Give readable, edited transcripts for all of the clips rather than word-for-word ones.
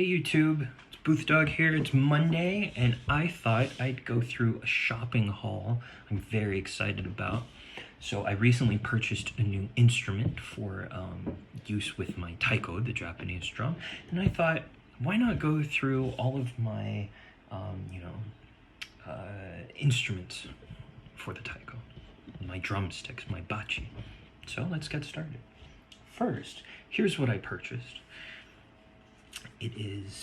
Hey YouTube, it's Booth Dog here. It's Monday, and I thought I'd go through a shopping haul I'm very excited about. So I recently purchased a new instrument for use with my taiko, the Japanese drum, and I thought, why not go through all of my, instruments for the taiko, my drumsticks, my bachi. So let's get started. First, here's what I purchased. It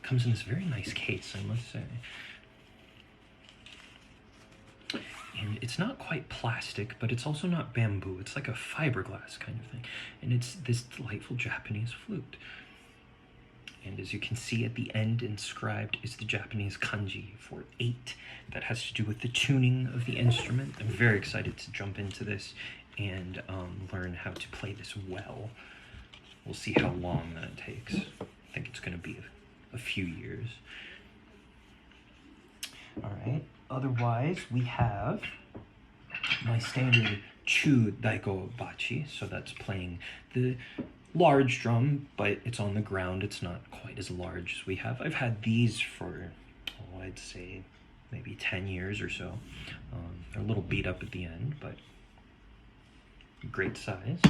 comes in this very nice case, I must say. And it's not quite plastic, but it's also not bamboo. It's like a fiberglass kind of thing. And it's this delightful Japanese flute. And as you can see at the end inscribed is the Japanese kanji for 8. That has to do with the tuning of the instrument. I'm very excited to jump into this and learn how to play this well. We'll see how long that takes. I think it's going to be a few years. All right. Otherwise, we have my standard Chu Daiko Bachi. So that's playing the large drum, but it's on the ground. It's not quite as large as we have. I've had these for, I'd say maybe 10 years or so. They're a little beat up at the end, but great size.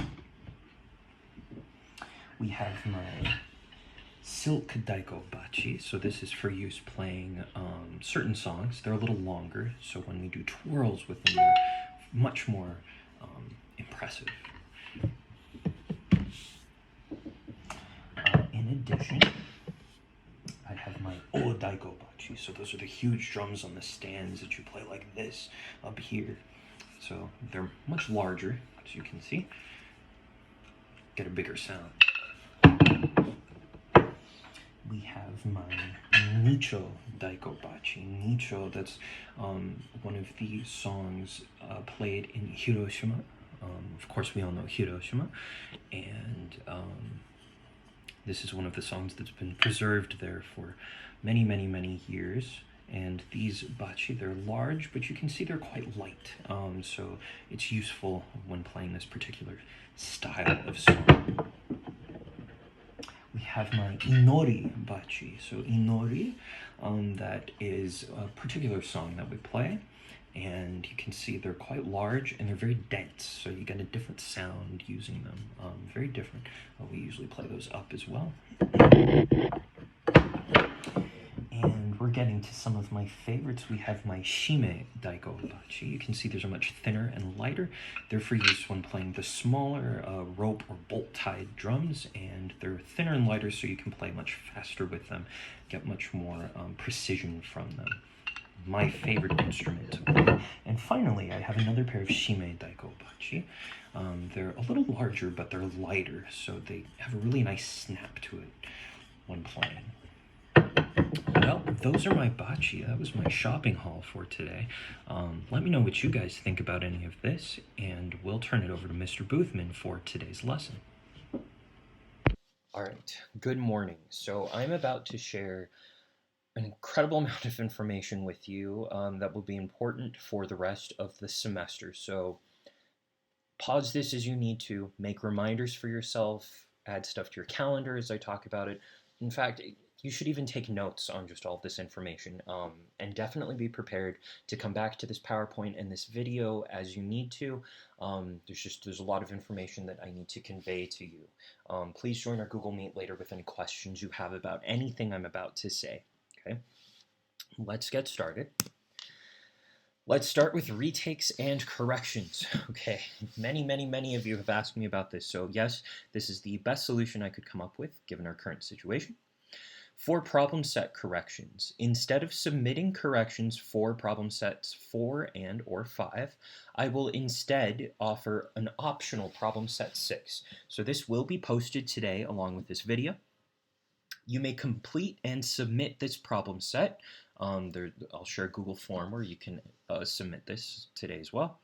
We have my Silk Daiko Bachi. So this is for use playing certain songs. They're a little longer, so when we do twirls with them, they're much more impressive. In addition, I have my O Daiko Bachi. So those are the huge drums on the stands that you play like this up here. So they're much larger, as you can see. Get a bigger sound. We have my Nicho Daiko Bachi. Nicho, that's one of the songs played in Hiroshima. Of course, we all know Hiroshima. And this is one of the songs that's been preserved there for many, many, many years. And these bachi, they're large, but you can see they're quite light. So it's useful when playing this particular style of song. We have my Inori Bachi. So Inori, that is a particular song that we play. And you can see they're quite large and they're very dense. So you get a different sound using them. Very different. We usually play those up as well. And we're getting to some of my favorites. We have my Shime Daiko Bachi. You can see these are much thinner and lighter. They're for use when playing the smaller rope or bolt-tied drums, and they're thinner and lighter so you can play much faster with them, get much more precision from them. My favorite instrument. And finally, I have another pair of Shime Daiko Bachi. They're a little larger, but they're lighter, so they have a really nice snap to it when playing. Well, those are my bachi. That was my shopping haul for today. Let me know what you guys think about any of this, and we'll turn it over to Mr. Boothman for today's lesson. All right, good morning. So I'm about to share an incredible amount of information with you that will be important for the rest of the semester. So pause this as you need to, make reminders for yourself, add stuff to your calendar as I talk about it. In fact, you should even take notes on just all of this information, and definitely be prepared to come back to this PowerPoint and this video as you need to. There's a lot of information that I need to convey to you. Please join our Google Meet later with any questions you have about anything I'm about to say. Okay, let's get started. Let's start with retakes and corrections. Okay, many of you have asked me about this, so yes, this is the best solution I could come up with given our current situation. For problem set corrections, instead of submitting corrections for problem sets 4 and or 5, I will instead offer an optional problem set 6. So this will be posted today along with this video. You may complete and submit this problem set. I'll share a Google form where you can submit this today as well.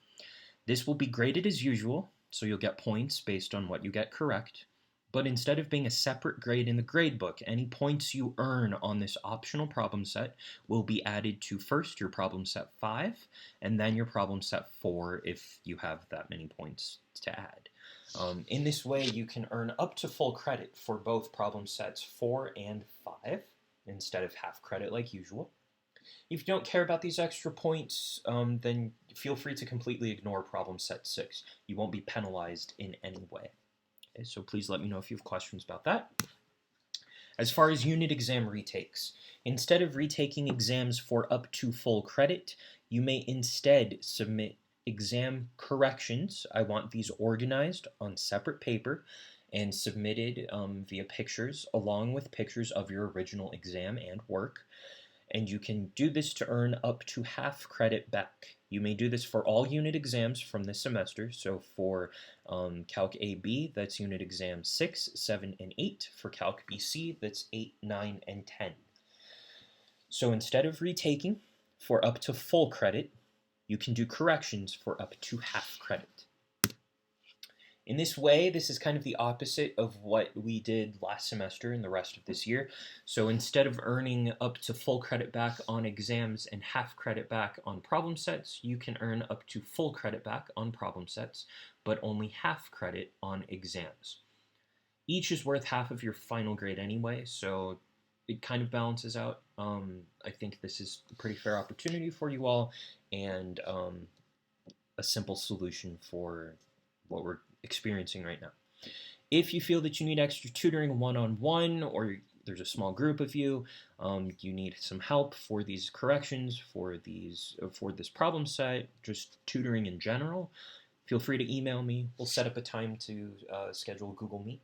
This will be graded as usual, so you'll get points based on what you get correct. But instead of being a separate grade in the gradebook, any points you earn on this optional problem set will be added to first your problem set 5, and then your problem set 4 if you have that many points to add. In this way, you can earn up to full credit for both problem sets 4 and 5 instead of half credit like usual. If you don't care about these extra points, then feel free to completely ignore problem set 6. You won't be penalized in any way. Okay, so please let me know if you have questions about that. As far as unit exam retakes, instead of retaking exams for up to full credit, you may instead submit exam corrections. I want these organized on separate paper and submitted via pictures, along with pictures of your original exam and work. And you can do this to earn up to half credit back. You may do this for all unit exams from this semester. So for Calc AB, that's unit exam 6, 7, and 8. For Calc BC, that's 8, 9, and 10. So instead of retaking for up to full credit, you can do corrections for up to half credit. In this way, this is kind of the opposite of what we did last semester and the rest of this year. So instead of earning up to full credit back on exams and half credit back on problem sets, you can earn up to full credit back on problem sets, but only half credit on exams. Each is worth half of your final grade anyway, so it kind of balances out. I think this is a pretty fair opportunity for you all, and a simple solution for what we're experiencing right now. If you feel that you need extra tutoring one-on-one, or there's a small group of you, you need some help for these corrections, for this problem set, just tutoring in general, feel free to email me. We'll set up a time to schedule a Google Meet.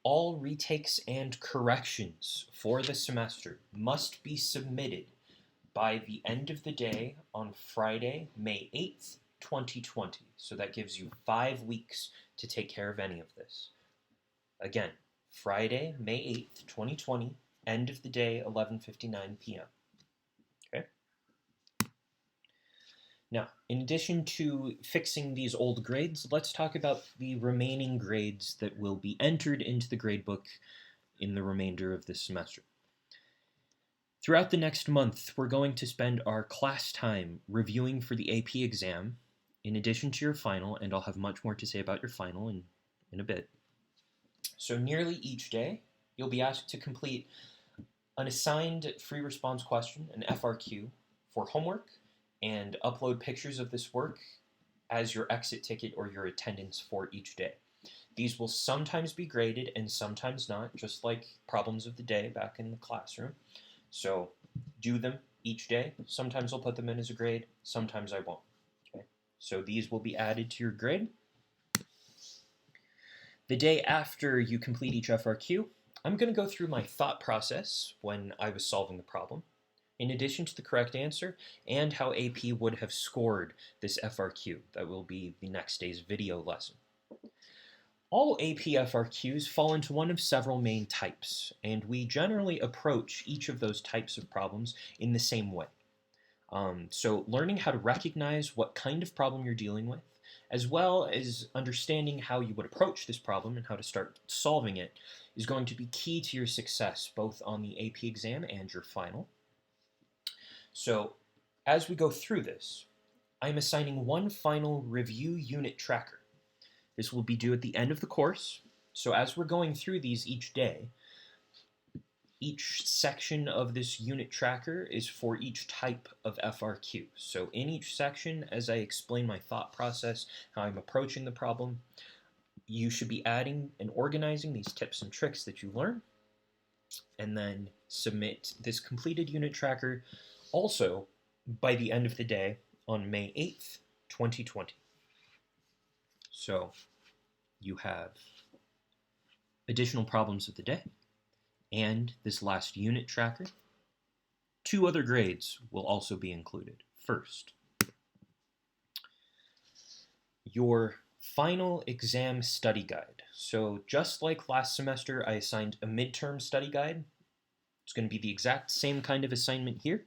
All retakes and corrections for the semester must be submitted by the end of the day on Friday, May 8th, 2020. So that gives you 5 weeks to take care of any of this. Again, Friday, May 8th, 2020, end of the day, 11:59 p.m. Okay? Now, in addition to fixing these old grades, let's talk about the remaining grades that will be entered into the gradebook in the remainder of this semester. Throughout the next month, we're going to spend our class time reviewing for the AP exam, in addition to your final, and I'll have much more to say about your final in a bit. So nearly each day, you'll be asked to complete an assigned free response question, an FRQ, for homework, and upload pictures of this work as your exit ticket or your attendance for each day. These will sometimes be graded and sometimes not, just like problems of the day back in the classroom. So do them each day. Sometimes I'll put them in as a grade, sometimes I won't. Okay? So these will be added to your grade. The day after you complete each FRQ, I'm going to go through my thought process when I was solving the problem, in addition to the correct answer, and how AP would have scored this FRQ. That will be the next day's video lesson. All AP FRQs fall into one of several main types, and we generally approach each of those types of problems in the same way. So learning how to recognize what kind of problem you're dealing with, as well as understanding how you would approach this problem and how to start solving it, is going to be key to your success, both on the AP exam and your final. So as we go through this, I'm assigning one final review unit tracker. This will be due at the end of the course, so as we're going through these each day, each section of this unit tracker is for each type of FRQ. So in each section, as I explain my thought process, how I'm approaching the problem, you should be adding and organizing these tips and tricks that you learn, and then submit this completed unit tracker also by the end of the day on May 8th, 2020. So you have additional problems of the day and this last unit tracker. 2 other grades will also be included. First, your final exam study guide. So just like last semester, I assigned a midterm study guide. It's going to be the exact same kind of assignment here.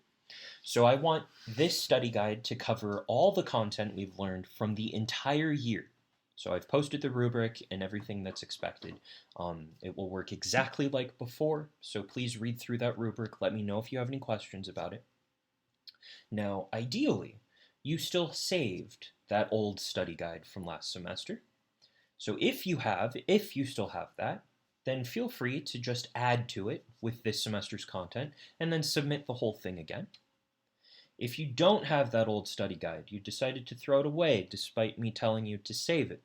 So I want this study guide to cover all the content we've learned from the entire year. So I've posted the rubric and everything that's expected. It will work exactly like before, so please read through that rubric. Let me know if you have any questions about it. Now, ideally, you still saved that old study guide from last semester. So if you still have that, then feel free to just add to it with this semester's content and then submit the whole thing again. If you don't have that old study guide, you decided to throw it away despite me telling you to save it,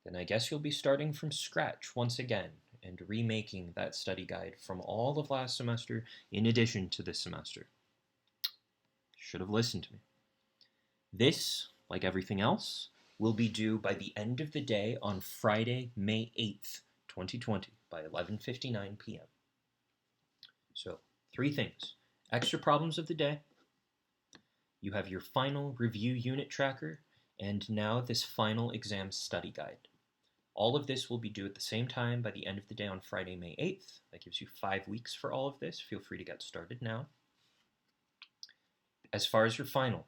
then I guess you'll be starting from scratch once again and remaking that study guide from all of last semester in addition to this semester. Should have listened to me. This, like everything else, will be due by the end of the day on Friday, May 8th, 2020 by 11:59 p.m. So, 3 things. Extra problems of the day, you have your final review unit tracker, and now this final exam study guide. All of this will be due at the same time by the end of the day on Friday, May 8th. That gives you 5 weeks for all of this. Feel free to get started now. As far as your final,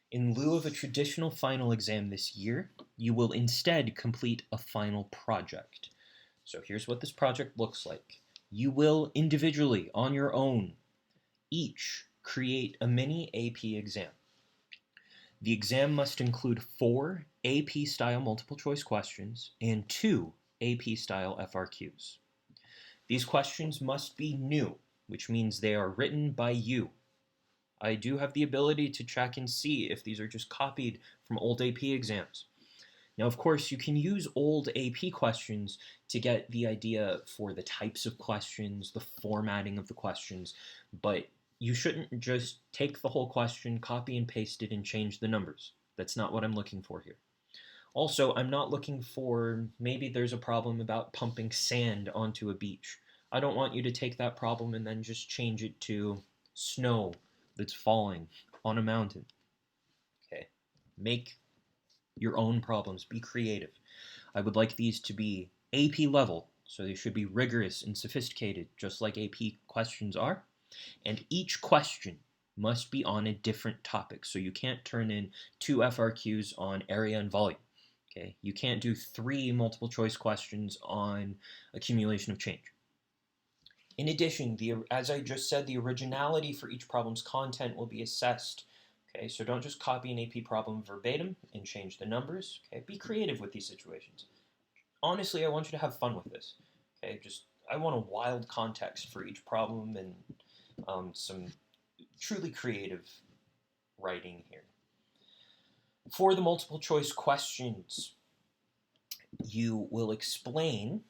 in lieu of a traditional final exam this year, you will instead complete a final project. So here's what this project looks like. You will individually, on your own, each create a mini AP exam. The exam must include 4 AP-style multiple-choice questions and 2 AP-style FRQs. These questions must be new, which means they are written by you. I do have the ability to check and see if these are just copied from old AP exams. Now, of course, you can use old AP questions to get the idea for the types of questions, the formatting of the questions, but you shouldn't just take the whole question, copy and paste it, and change the numbers. That's not what I'm looking for here. Also, I'm not looking for, maybe there's a problem about pumping sand onto a beach. I don't want you to take that problem and then just change it to snow that's falling on a mountain. Okay, make your own problems. Be creative. I would like these to be AP level, so they should be rigorous and sophisticated, just like AP questions are. And each question must be on a different topic, so you can't turn in 2 FRQs on area and volume. Okay, you can't do 3 multiple choice questions on accumulation of change. In addition, as I just said, the originality for each problem's content will be assessed. Okay, so don't just copy an AP problem verbatim and change the numbers. Okay, be creative with these situations. Honestly, I want you to have fun with this. Okay, I want a wild context for each problem and some truly creative writing here. For the multiple choice questions, you will explain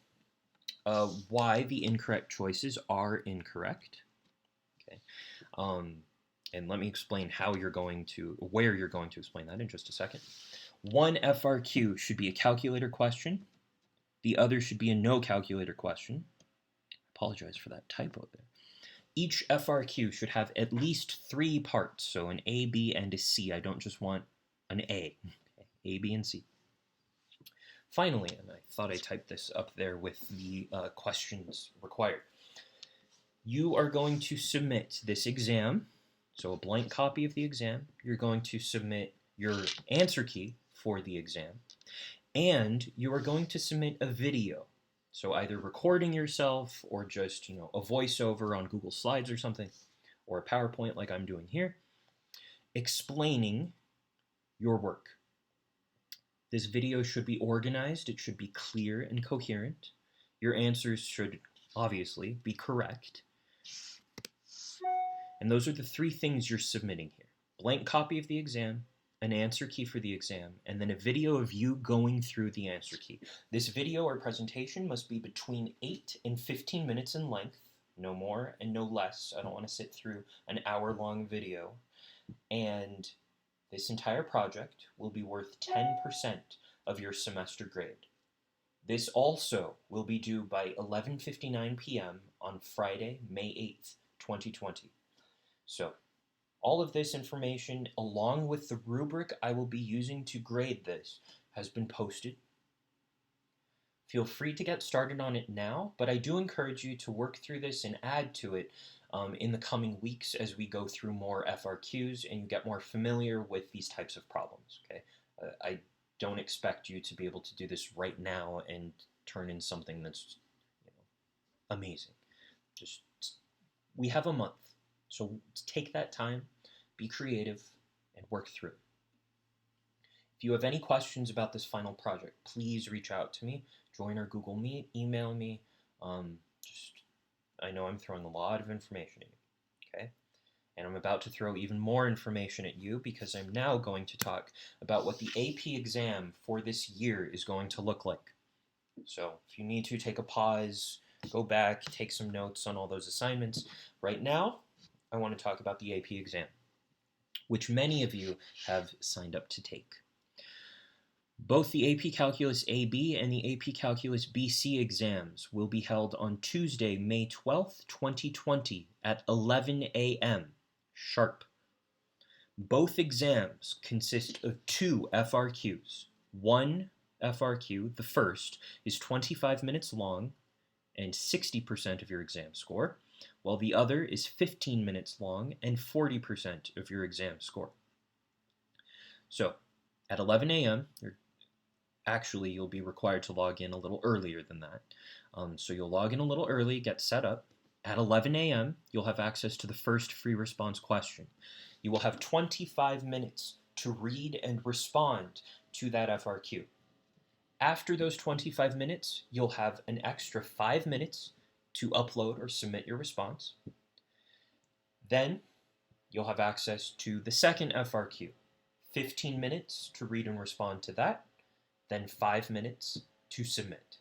why the incorrect choices are incorrect. Okay, and let me explain where you're going to explain that in just a second. One FRQ should be a calculator question. The other should be a no calculator question. I apologize for that typo there. Each FRQ should have at least 3 parts, so an A, B, and a C. I don't just want an A. A, B, and C. Finally, and I thought I typed this up there with the questions required, you are going to submit this exam, so a blank copy of the exam. You're going to submit your answer key for the exam, and you are going to submit a video. So either recording yourself or just, a voiceover on Google Slides or something, or a PowerPoint like I'm doing here, explaining your work. This video should be organized, it should be clear and coherent. Your answers should obviously be correct. And those are the 3 things you're submitting here. Blank copy of the exam, an answer key for the exam, and then a video of you going through the answer key. This video or presentation must be between 8 and 15 minutes in length, no more and no less. I don't want to sit through an hour-long video. And this entire project will be worth 10% of your semester grade. This also will be due by 11:59 p.m. on Friday, May 8th, 2020. So, all of this information, along with the rubric I will be using to grade this, has been posted. Feel free to get started on it now, but I do encourage you to work through this and add to it in the coming weeks as we go through more FRQs and you get more familiar with these types of problems. Okay, I don't expect you to be able to do this right now and turn in something that's amazing. We have a month, so take that time, be creative, and work through it. If you have any questions about this final project, please reach out to me. Join our Google Meet, email me. Just I know I'm throwing a lot of information at you, okay? And I'm about to throw even more information at you because I'm now going to talk about what the AP exam for this year is going to look like. So if you need to take a pause, go back, take some notes on all those assignments. Right now, I want to talk about the AP exam, which many of you have signed up to take. Both the AP Calculus AB and the AP Calculus BC exams will be held on Tuesday, May 12th, 2020 at 11 a.m. sharp. Both exams consist of 2 FRQs. One FRQ, the first, is 25 minutes long and 60% of your exam score, while the other is 15 minutes long and 40% of your exam score. So, at 11 a.m., you'll be required to log in a little earlier than that. So you'll log in a little early, get set up. At 11 a.m., you'll have access to the first free response question. You will have 25 minutes to read and respond to that FRQ. After those 25 minutes, you'll have an extra 5 minutes to upload or submit your response. Then you'll have access to the second FRQ, 15 minutes to read and respond to that, then 5 minutes to submit.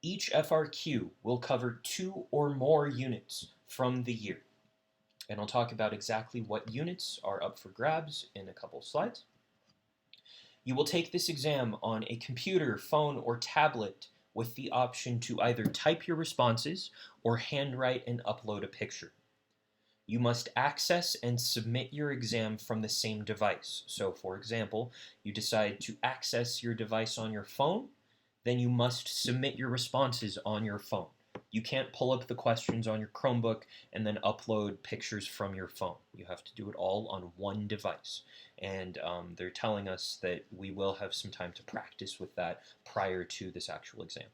Each FRQ will cover 2 or more units from the year. And I'll talk about exactly what units are up for grabs in a couple slides. You will take this exam on a computer, phone, or tablet with the option to either type your responses or handwrite and upload a picture. You must access and submit your exam from the same device. So, for example, you decide to access your device on your phone, then you must submit your responses on your phone. You can't pull up the questions on your Chromebook and then upload pictures from your phone. You have to do it all on one device. And they're telling us that we will have some time to practice with that prior to this actual exam.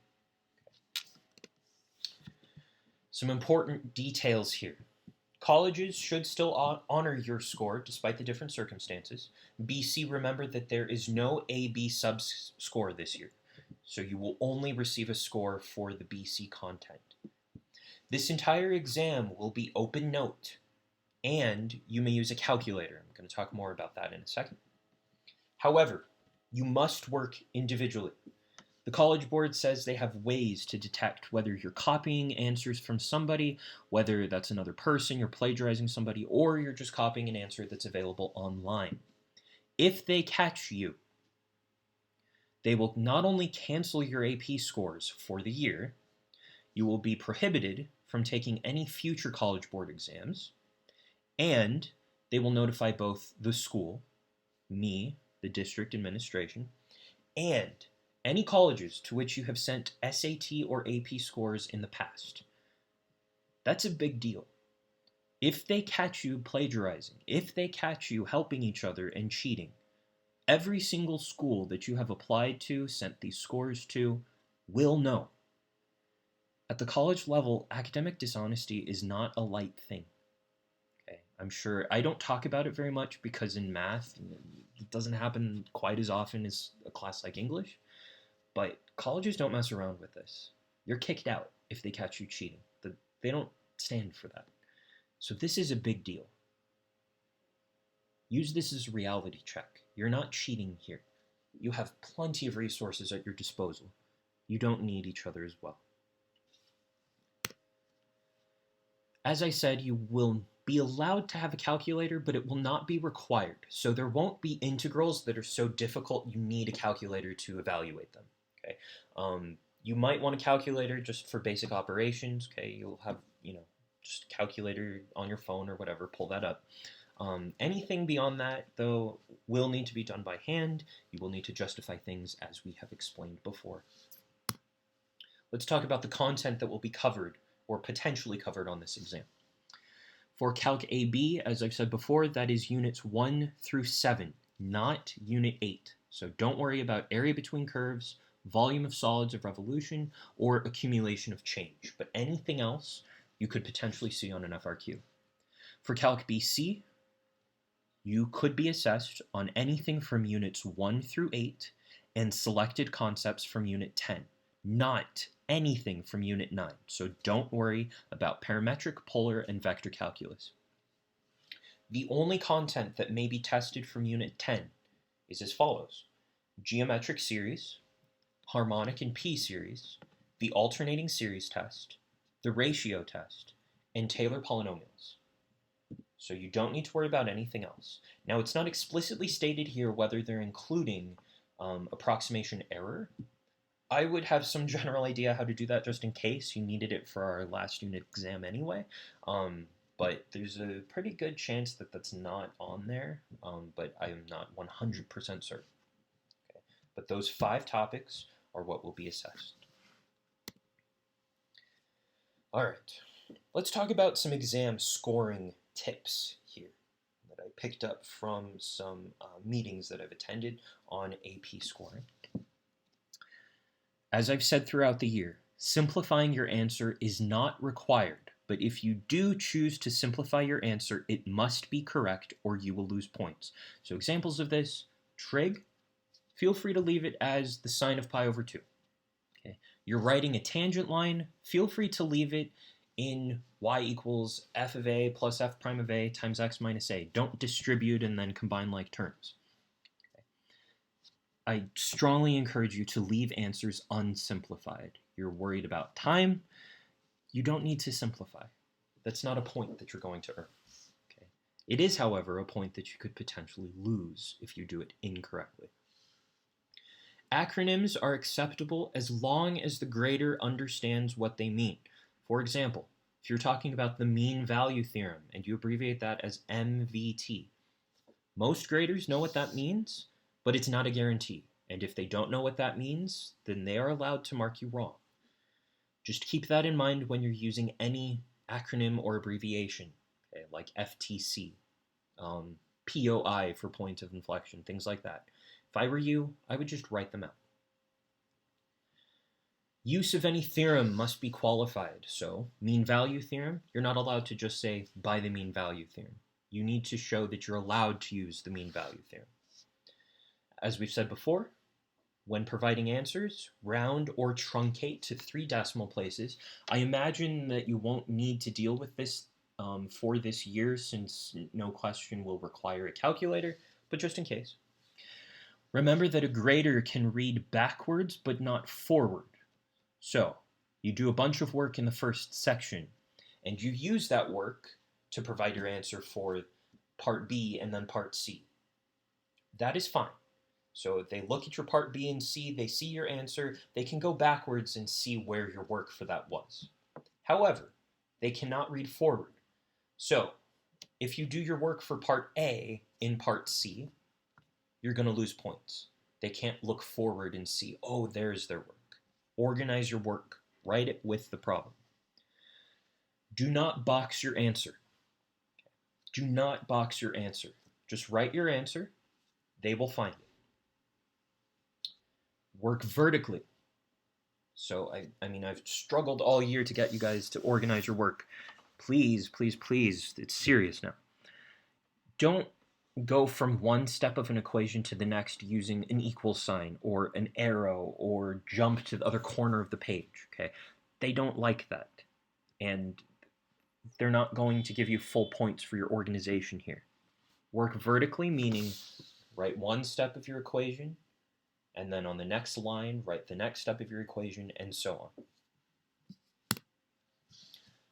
Some important details here. Colleges should still honor your score despite the different circumstances. BC, remember that there is no AB sub-score this year, so you will only receive a score for the BC content. This entire exam will be open note, and you may use a calculator. I'm going to talk more about that in a second. However, you must work individually. The College Board says they have ways to detect whether you're copying answers from somebody, whether that's another person, you're plagiarizing somebody, or you're just copying an answer that's available online. If they catch you, they will not only cancel your AP scores for the year, you will be prohibited from taking any future College Board exams, and they will notify both the school, me, the district administration, and any colleges to which you have sent SAT or AP scores in the past. That's a big deal. If they catch you plagiarizing, if they catch you helping each other and cheating, every single school that you have applied to, sent these scores to, will know. At the college level, academic dishonesty is not a light thing. Okay, I'm sure I don't talk about it very much because in math, it doesn't happen quite as often as a class like English. But colleges don't mess around with this. You're kicked out if they catch you cheating. They don't stand for that. So this is a big deal. Use this as a reality check. You're not cheating here. You have plenty of resources at your disposal. You don't need each other as well. As I said, you will be allowed to have a calculator, but it will not be required. So there won't be integrals that are so difficult you need a calculator to evaluate them. Okay, you might want a calculator just for basic operations. Okay, you'll have just a calculator on your phone or whatever. Pull that up. Anything beyond that, though, will need to be done by hand. You will need to justify things as we have explained before. Let's talk about the content that will be covered or potentially covered on this exam. For Calc AB, as I've said before, that is units 1 through 7, not unit 8. So don't worry about area between curves, volume of solids of revolution, or accumulation of change. But anything else you could potentially see on an FRQ. For Calc BC, You could be assessed on anything from units 1 through 8 and selected concepts from unit 10, not anything from unit 9. So don't worry about parametric, polar, and vector calculus. The only content that may be tested from unit 10 is as follows: geometric series, harmonic and p-series, the alternating series test, the ratio test, and Taylor polynomials. So you don't need to worry about anything else. Now, it's not explicitly stated here whether they're including approximation error. I would have some general idea how to do that just in case you needed it for our last unit exam anyway. But there's a pretty good chance that that's not on there, but I am not 100% certain. Okay. But those 5 topics are what will be assessed. All right, let's talk about some exam scoring tips here that I picked up from some meetings that I've attended on AP scoring. As I've said throughout the year, simplifying your answer is not required, but if you do choose to simplify your answer, it must be correct or you will lose points. So examples of this: trig, feel free to leave it as the sine of pi over 2. Okay. You're writing a tangent line, feel free to leave it in y equals f of a plus f prime of a times x minus a. Don't distribute and then combine like terms. Okay. I strongly encourage you to leave answers unsimplified. You're worried about time. You don't need to simplify. That's not a point that you're going to earn. Okay. It is, however, a point that you could potentially lose if you do it incorrectly. Acronyms are acceptable as long as the grader understands what they mean. For example, if you're talking about the mean value theorem and you abbreviate that as MVT, most graders know what that means, but it's not a guarantee. And if they don't know what that means, then they are allowed to mark you wrong. Just keep that in mind when you're using any acronym or abbreviation, okay, like FTC, POI for point of inflection, things like that. If I were you, I would just write them out. Use of any theorem must be qualified. So, mean value theorem, you're not allowed to just say by the mean value theorem. You need to show that you're allowed to use the mean value theorem. As we've said before, when providing answers, round or truncate to 3 decimal places. I imagine that you won't need to deal with this for this year since no question will require a calculator, but just in case. Remember that a grader can read backwards but not forward. So, you do a bunch of work in the first section, and you use that work to provide your answer for part B and then part C. That is fine. So if they look at your part B and C, they see your answer, they can go backwards and see where your work for that was. However, they cannot read forward. So if you do your work for part A in part C, you're going to lose points. They can't look forward and see, oh, there's their work. Organize your work. Write it with the problem. Do not box your answer. Do not box your answer. Just write your answer. They will find it. Work vertically. So, I've struggled all year to get you guys to organize your work. Please, please, please, it's serious now. Don't go from one step of an equation to the next using an equal sign or an arrow or jump to the other corner of the page, okay? They don't like that. And they're not going to give you full points for your organization here. Work vertically, meaning write one step of your equation, and then on the next line, write the next step of your equation, and so on.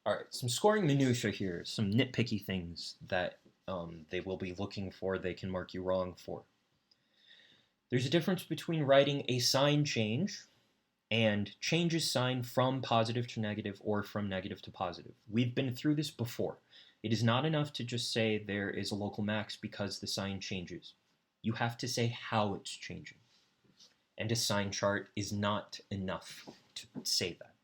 All right, some scoring minutiae here, some nitpicky things that they will be looking for, they can mark you wrong for. There's a difference between writing a sign change and changes sign from positive to negative or from negative to positive. We've been through this before. It is not enough to just say there is a local max because the sign changes. You have to say how it's changing. And a sign chart is not enough to say that.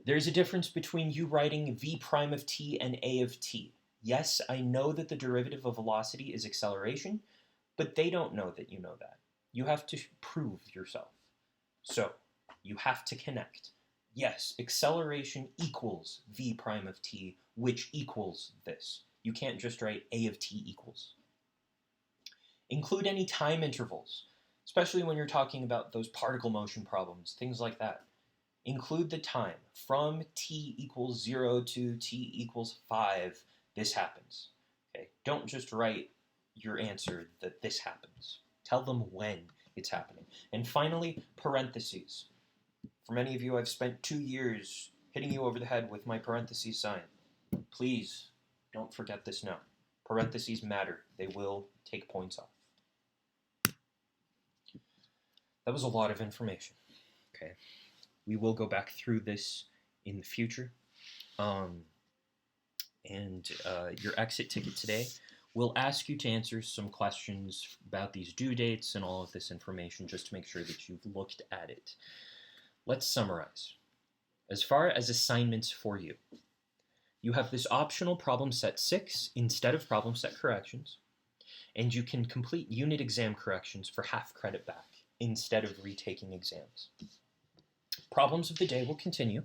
There's a difference between you writing v prime of t and a of t. Yes, I know that the derivative of velocity is acceleration, but they don't know that you know that. You have to prove yourself. So, you have to connect. Yes, acceleration equals v prime of t, which equals this. You can't just write a of t equals. Include any time intervals, especially when you're talking about those particle motion problems, things like that. Include the time from t equals 0 to t equals 5, this happens. Okay? Don't just write your answer that this happens. Tell them when it's happening. And finally, parentheses. For many of you, I've spent 2 years hitting you over the head with my parentheses sign. Please don't forget this now. Parentheses matter. They will take points off. That was a lot of information. Okay. We will go back through this in the future. Your exit ticket today will ask you to answer some questions about these due dates and all of this information just to make sure that you've looked at it. Let's summarize. As far as assignments for you, you have this optional problem set 6 instead of problem set corrections, and you can complete unit exam corrections for half credit back instead of retaking exams. Problems of the day will continue.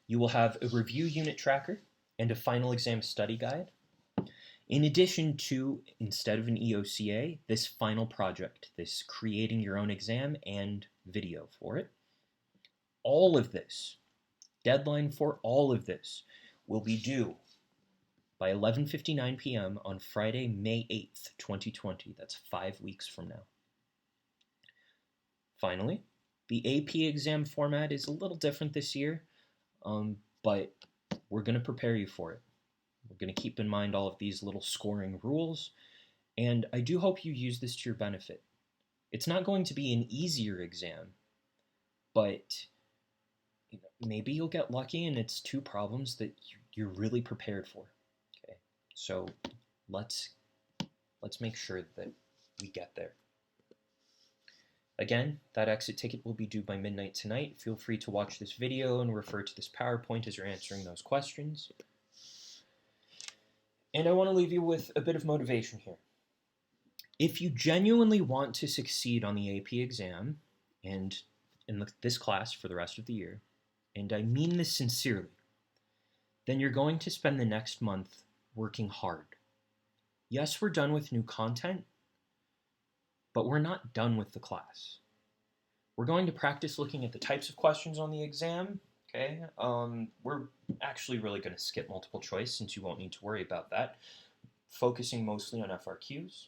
You will have a review unit tracker and a final exam study guide. In addition to, instead of an EOCA, this final project, this creating your own exam and video for it. All of this, deadline for all of this, will be due by 11:59 p.m. on Friday, May 8th, 2020. That's 5 weeks from now. Finally, the AP exam format is a little different this year, but we're going to prepare you for it. We're going to keep in mind all of these little scoring rules, and I do hope you use this to your benefit. It's not going to be an easier exam, but maybe you'll get lucky and it's 2 problems that you're really prepared for. Okay, so let's make sure that we get there. Again, that exit ticket will be due by midnight tonight. Feel free to watch this video and refer to this PowerPoint as you're answering those questions. And I want to leave you with a bit of motivation here. If you genuinely want to succeed on the AP exam and in this class for the rest of the year, and I mean this sincerely, then you're going to spend the next month working hard. Yes, we're done with new content, but we're not done with the class. We're going to practice looking at the types of questions on the exam. Okay, we're actually really going to skip multiple choice since you won't need to worry about that, focusing mostly on FRQs.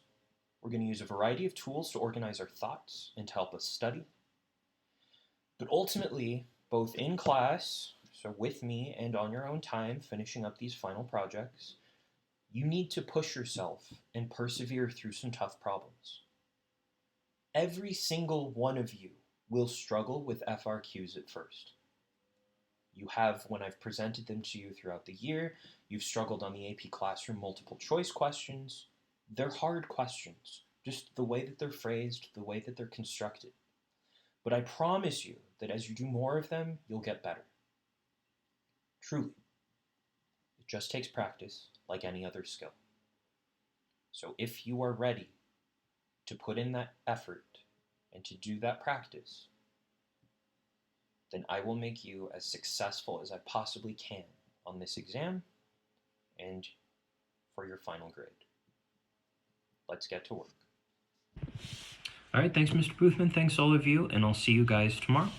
We're going to use a variety of tools to organize our thoughts and to help us study. But ultimately, both in class, so with me, and on your own time, finishing up these final projects, you need to push yourself and persevere through some tough problems. Every single one of you will struggle with FRQs at first. You have, when I've presented them to you throughout the year, you've struggled on the AP Classroom multiple choice questions. They're hard questions, just the way that they're phrased, the way that they're constructed. But I promise you that as you do more of them, you'll get better. Truly. It just takes practice, like any other skill. So if you are ready to put in that effort and to do that practice, then I will make you as successful as I possibly can on this exam and for your final grade. Let's get to work. All right, thanks, Mr. Boothman. Thanks, all of you, and I'll see you guys tomorrow.